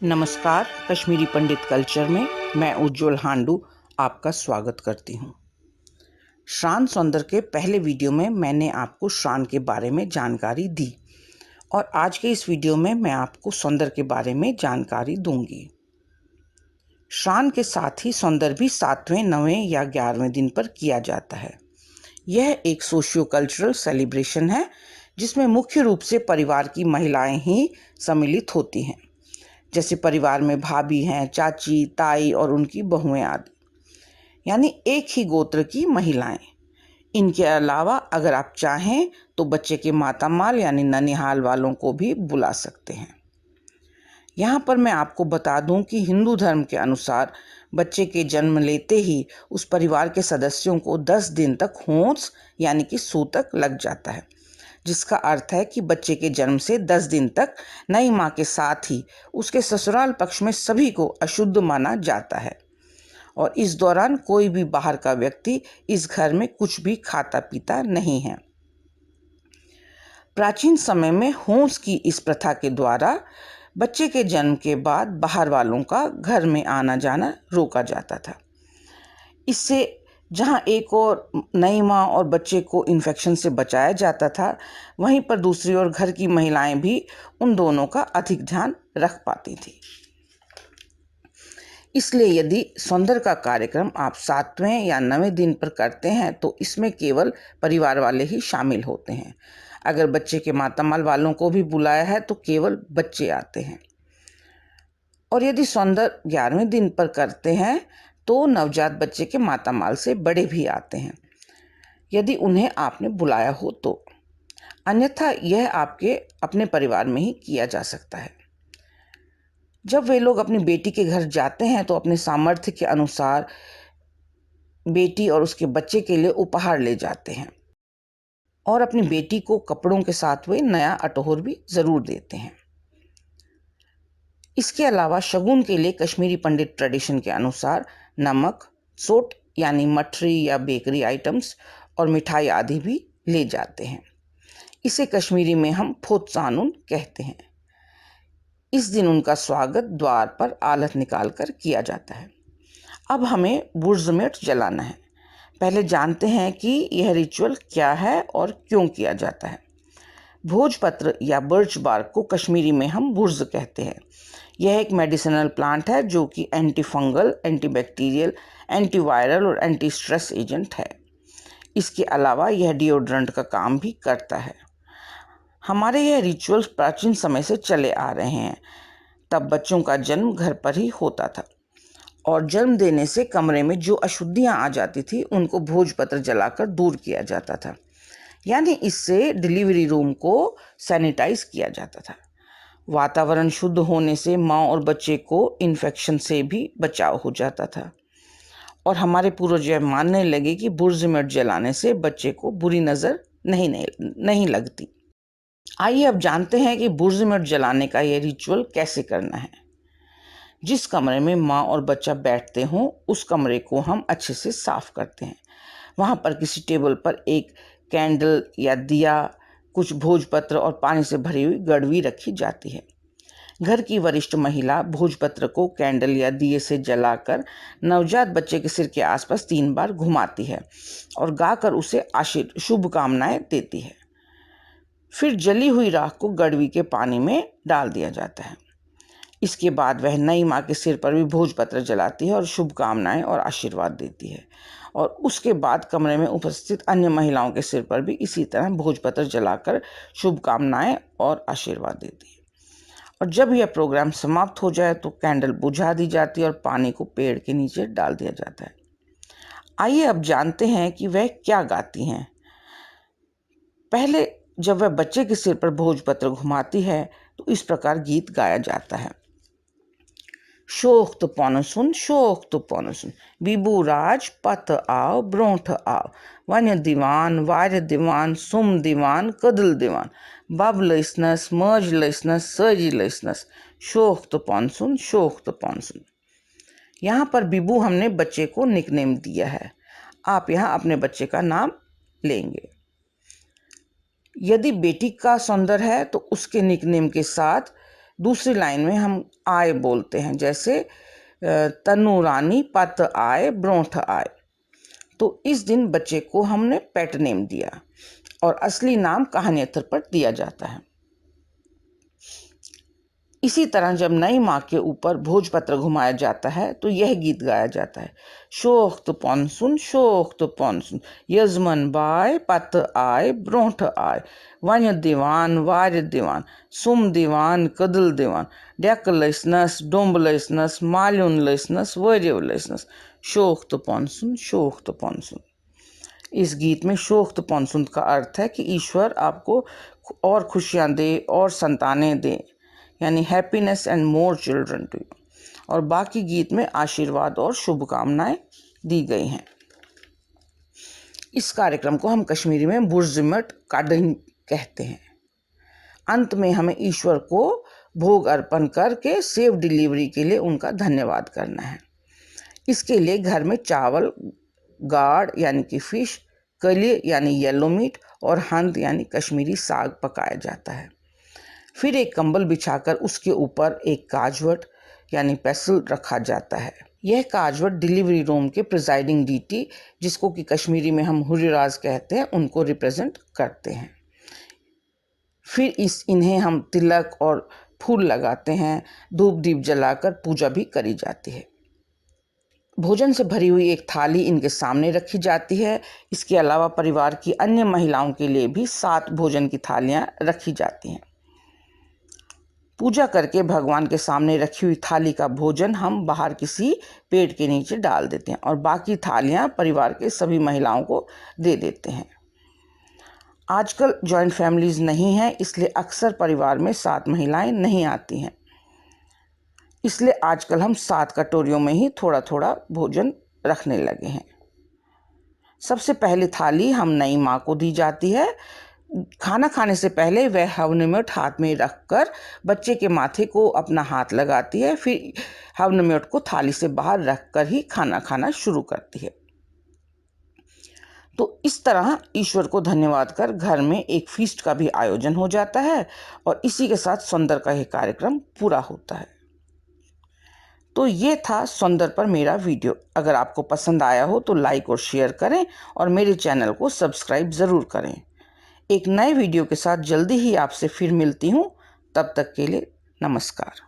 नमस्कार, कश्मीरी पंडित कल्चर में मैं उज्जवल हांडू आपका स्वागत करती हूँ। श्रान सौंदर्य के पहले वीडियो में मैंने आपको श्रान के बारे में जानकारी दी और आज के इस वीडियो में मैं आपको सौंदर्य के बारे में जानकारी दूंगी। श्रान के साथ ही सौंदर्य भी 7वें, 9वें या 11वें दिन पर किया जाता है। यह एक सोशियो कल्चरल सेलिब्रेशन है जिसमें मुख्य रूप से परिवार की महिलाएं ही सम्मिलित होती हैं, जैसे परिवार में भाभी हैं, चाची, ताई और उनकी बहुएं आदि, यानी एक ही गोत्र की महिलाएं। इनके अलावा अगर आप चाहें तो बच्चे के मातामाल यानी ननिहाल वालों को भी बुला सकते हैं। यहाँ पर मैं आपको बता दूं कि हिंदू धर्म के अनुसार बच्चे के जन्म लेते ही उस परिवार के सदस्यों को 10 दिन तक होंस यानी कि सूतक लग जाता है, जिसका अर्थ है कि बच्चे के जन्म से 10 दिन तक नई माँ के साथ ही उसके ससुराल पक्ष में सभी को अशुद्ध माना जाता है और इस दौरान कोई भी बाहर का व्यक्ति इस घर में कुछ भी खाता पीता नहीं है। प्राचीन समय में होंस की इस प्रथा के द्वारा बच्चे के जन्म के बाद बाहर वालों का घर में आना जाना रोका जाता था। इससे जहां एक और नई माँ और बच्चे को इन्फेक्शन से बचाया जाता था, वहीं पर दूसरी ओर घर की महिलाएं भी उन दोनों का अधिक ध्यान रख पाती थी। इसलिए यदि सौंदर्य का कार्यक्रम आप 7वें या 9वें दिन पर करते हैं तो इसमें केवल परिवार वाले ही शामिल होते हैं। अगर बच्चे के मातामाल वालों को भी बुलाया है तो केवल बच्चे आते हैं। और यदि सौंदर्य 11वें दिन पर करते हैं तो नवजात बच्चे के मातामाल से बड़े भी आते हैं, यदि उन्हें आपने बुलाया हो तो। अन्यथा यह आपके अपने परिवार में ही किया जा सकता है। जब वे लोग अपनी बेटी के घर जाते हैं तो अपने सामर्थ्य के अनुसार बेटी और उसके बच्चे के लिए उपहार ले जाते हैं और अपनी बेटी को कपड़ों के साथ वे नया अटोहर भी जरूर देते हैं। इसके अलावा शगुन के लिए कश्मीरी पंडित ट्रेडिशन के अनुसार नमक, सोट यानी मठरी या बेकरी आइटम्स और मिठाई आदि भी ले जाते हैं। इसे कश्मीरी में हम फोत्सानुन कहते हैं। इस दिन उनका स्वागत द्वार पर आलत निकाल कर किया जाता है। अब हमें बुर्ज़मेट जलाना है। पहले जानते हैं कि यह रिचुअल क्या है और क्यों किया जाता है। भोजपत्र या बर्च बार्क को कश्मीरी में हम बुर्ज कहते हैं। यह एक मेडिसिनल प्लांट है जो कि एंटी फंगल, एंटीबैक्टीरियल, एंटीवायरल और एंटी स्ट्रेस एजेंट है। इसके अलावा यह डिओड्रेंट का काम भी करता है। हमारे यह रिचुअल्स प्राचीन समय से चले आ रहे हैं। तब बच्चों का जन्म घर पर ही होता था और जन्म देने से कमरे में जो अशुद्धियां आ जाती थी उनको भोजपत्र जलाकर दूर किया जाता था, यानी इससे डिलीवरी रूम को सैनिटाइज किया जाता था। वातावरण शुद्ध होने से माँ और बच्चे को इन्फेक्शन से भी बचाव हो जाता था और हमारे पूर्वज यह मानने लगे कि बुर्ज़मेट जलाने से बच्चे को बुरी नज़र नहीं लगती। आइए अब जानते हैं कि बुर्ज़मेट जलाने का यह रिचुअल कैसे करना है। जिस कमरे में माँ और बच्चा बैठते हों उस कमरे को हम अच्छे से साफ करते हैं। वहाँ पर किसी टेबल पर एक कैंडल या दिया, कुछ भोजपत्र और पानी से भरी हुई गड़वी रखी जाती है। घर की वरिष्ठ महिला भोजपत्र को कैंडल या दिए से जलाकर नवजात बच्चे के सिर के आसपास 3 बार घुमाती है और गाकर उसे शुभकामनाएं देती है। फिर जली हुई राख को गड़वी के पानी में डाल दिया जाता है। इसके बाद वह नई माँ के सिर पर भी भोजपत्र जलाती है और शुभकामनाएं और आशीर्वाद देती है और उसके बाद कमरे में उपस्थित अन्य महिलाओं के सिर पर भी इसी तरह भोजपत्र जलाकर शुभकामनाएं और आशीर्वाद देती है। और जब यह प्रोग्राम समाप्त हो जाए तो कैंडल बुझा दी जाती है और पानी को पेड़ के नीचे डाल दिया जाता है। आइए अब जानते हैं कि वह क्या गाती हैं। पहले जब वह बच्चे के सिर पर भोजपत्र घुमाती है तो इस प्रकार गीत गाया जाता है। शोख्त पौनसुन बीबू राज पत आओ ब्रोंठ आओ वन्य दीवान वार्य दीवान सुम दीवान कदल दीवान बब लैसनस मज लैसनस सजी लैसनस शोख्त पौनसुन। यहाँ पर बीबू हमने बच्चे को निकनेम दिया है। आप यहाँ अपने बच्चे का नाम लेंगे। यदि बेटी का सौंदर्य है तो उसके निकनेम के साथ दूसरी लाइन में हम आए बोलते हैं, जैसे तनु रानी पत आए ब्रोंठ आए। तो इस दिन बच्चे को हमने पेट नेम दिया और असली नाम कहानियत्र पर दिया जाता है। इसी तरह जब नई माँ के ऊपर भोजपत्र घुमाया जाता है तो यह गीत गाया जाता है, शोख्त पॉनसुन यजमन बाय पत आय ब्रोंठ आय, वन्य दीवान वार्य दीवान सुम दीवान कदल दीवान, डेक लैसनस डोंब लैसनस माल्युन लैसनस वर्य लैसनस, शोख्त पॉनसुन। इस गीत में शोख्त पॉनसुन का अर्थ है कि ईश्वर आपको और खुशियाँ दे और संतानें दे, यानी happiness and more children to you. और बाकी गीत में आशीर्वाद और शुभकामनाएं दी गई हैं। इस कार्यक्रम को हम कश्मीरी में बुर्जिमट काडिन कहते हैं। अंत में हमें ईश्वर को भोग अर्पण करके सेफ डिलीवरी के लिए उनका धन्यवाद करना है। इसके लिए घर में चावल, गाड़ यानी कि फिश, कली यानी येलो मीट और हंद यानी कश्मीरी साग पकाया जाता है। फिर एक कंबल बिछाकर उसके ऊपर एक काजवट यानी पेसल रखा जाता है। यह काजवट डिलीवरी रूम के प्रिजाइडिंग डीटी, जिसको कि कश्मीरी में हम हुर्राज कहते हैं, उनको रिप्रेजेंट करते हैं। फिर इन्हें हम तिलक और फूल लगाते हैं, धूप दीप जलाकर पूजा भी करी जाती है। भोजन से भरी हुई एक थाली इनके सामने रखी जाती है। इसके अलावा परिवार की अन्य महिलाओं के लिए भी 7 भोजन की थालियां रखी जाती हैं। पूजा करके भगवान के सामने रखी हुई थाली का भोजन हम बाहर किसी पेड़ के नीचे डाल देते हैं और बाकी थालियां परिवार के सभी महिलाओं को दे देते हैं। आजकल जॉइंट फैमिलीज नहीं है, इसलिए अक्सर परिवार में 7 महिलाएं नहीं आती हैं। इसलिए आजकल हम 7 कटोरियों में ही थोड़ा थोड़ा भोजन रखने लगे हैं। सबसे पहली थाली हम नई माँ को दी जाती है। खाना खाने से पहले वह हवनमेट हाथ में रखकर बच्चे के माथे को अपना हाथ लगाती है, फिर हवनमेट को थाली से बाहर रखकर ही खाना खाना शुरू करती है। तो इस तरह ईश्वर को धन्यवाद कर घर में एक फीस्ट का भी आयोजन हो जाता है और इसी के साथ सौंदर्य का यह कार्यक्रम पूरा होता है। तो ये था सौंदर्य पर मेरा वीडियो। अगर आपको पसंद आया हो तो लाइक और शेयर करें और मेरे चैनल को सब्सक्राइब ज़रूर करें। एक नए वीडियो के साथ जल्दी ही आपसे फिर मिलती हूँ। तब तक के लिए नमस्कार।